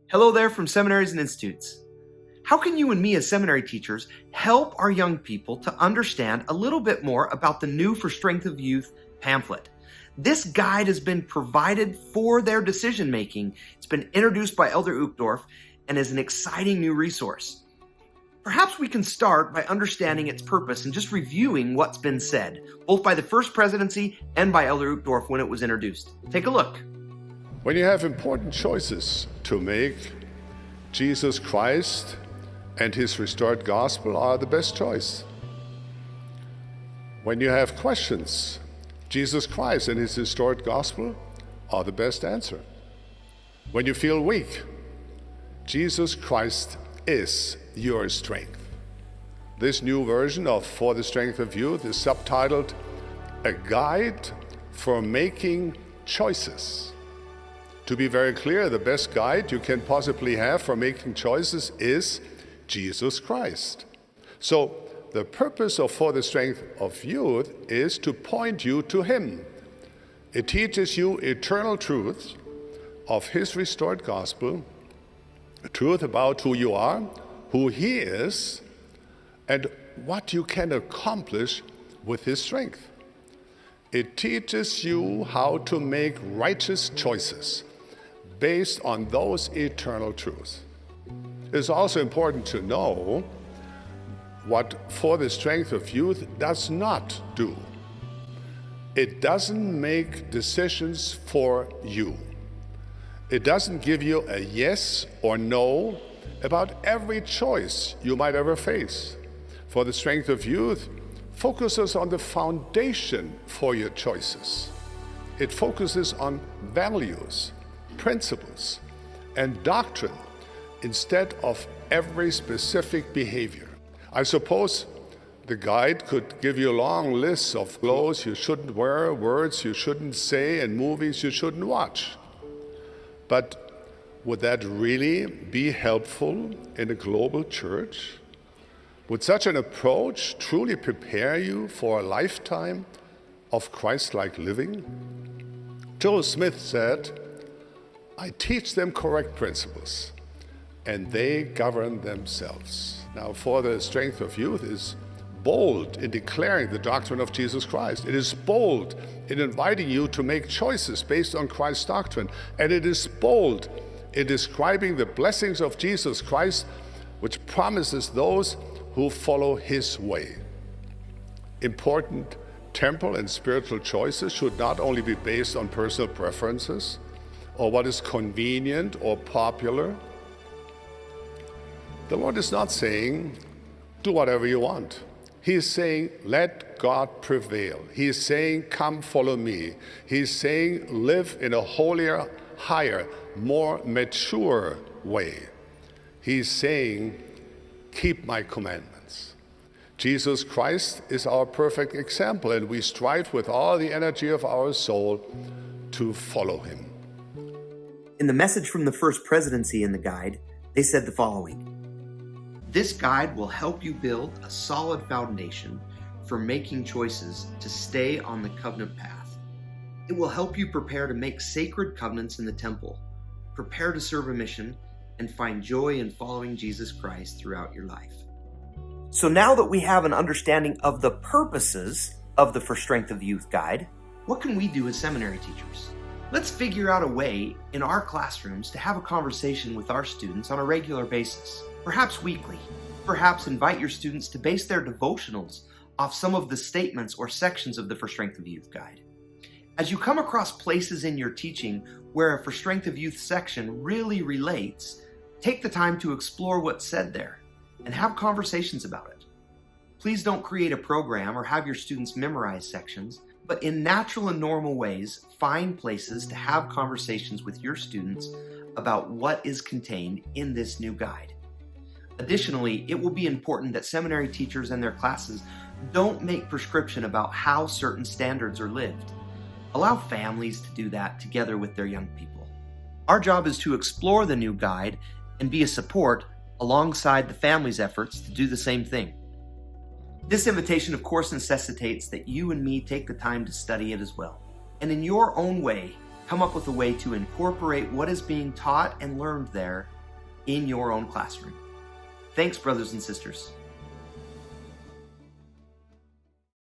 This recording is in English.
Hello there from seminaries and institutes. How can you and me as seminary teachers help our young people to understand a little bit more about the new For Strength of Youth pamphlet? This guide has been provided for their decision making. It's been introduced by Elder Uchtdorf and is an exciting new resource. Perhaps we can start by understanding its purpose and just reviewing what's been said, both by the First Presidency and by Elder Uchtdorf when it was introduced. Take a look. When you have important choices to make, Jesus Christ and His restored gospel are the best choice. When you have questions, Jesus Christ and His restored gospel are the best answer. When you feel weak, Jesus Christ is your strength. This new version of For the Strength of Youth is subtitled A Guide for Making Choices. To be very clear, the best guide you can possibly have for making choices is Jesus Christ. So the purpose of For the Strength of Youth is to point you to Him. It teaches you eternal truths of His restored gospel, a truth about who you are, who He is, and what you can accomplish with His strength. It teaches you how to make righteous choices based on those eternal truths. It's also important to know what For the Strength of Youth does not do. It doesn't make decisions for you. It doesn't give you a yes or no about every choice you might ever face. For the Strength of Youth focuses on the foundation for your choices. It focuses on values, principles, and doctrine instead of every specific behavior. I suppose the guide could give you long lists of clothes you shouldn't wear, words you shouldn't say, and movies you shouldn't watch. But would that really be helpful in a global church? Would such an approach truly prepare you for a lifetime of Christ-like living? Joe Smith said, "I teach them correct principles, and they govern themselves." Now, For the Strength of Youth is bold in declaring the doctrine of Jesus Christ. It is bold in inviting you to make choices based on Christ's doctrine. And it is bold in describing the blessings of Jesus Christ, which promises those who follow His way. Important temporal and spiritual choices should not only be based on personal preferences or what is convenient or popular. The Lord is not saying, do whatever you want. He is saying, let God prevail. He is saying, come follow me. He is saying, live in a holier, higher, more mature way. He is saying, keep my commandments. Jesus Christ is our perfect example, and we strive with all the energy of our soul to follow Him. In the message from the First Presidency in the guide, they said the following: "This guide will help you build a solid foundation for making choices to stay on the covenant path. It will help you prepare to make sacred covenants in the temple, prepare to serve a mission, and find joy in following Jesus Christ throughout your life." So now that we have an understanding of the purposes of the For Strength of Youth guide, what can we do as seminary teachers? Let's figure out a way in our classrooms to have a conversation with our students on a regular basis, perhaps weekly. Perhaps invite your students to base their devotionals off some of the statements or sections of the For Strength of Youth guide. As you come across places in your teaching where a For Strength of Youth section really relates, take the time to explore what's said there and have conversations about it. Please don't create a program or have your students memorize sections, but in natural and normal ways, find places to have conversations with your students about what is contained in this new guide. Additionally, it will be important that seminary teachers and their classes don't make prescription about how certain standards are lived. Allow families to do that together with their young people. Our job is to explore the new guide and be a support alongside the family's efforts to do the same thing. This invitation, of course, necessitates that you and me take the time to study it as well, and in your own way, come up with a way to incorporate what is being taught and learned there in your own classroom. Thanks, brothers and sisters.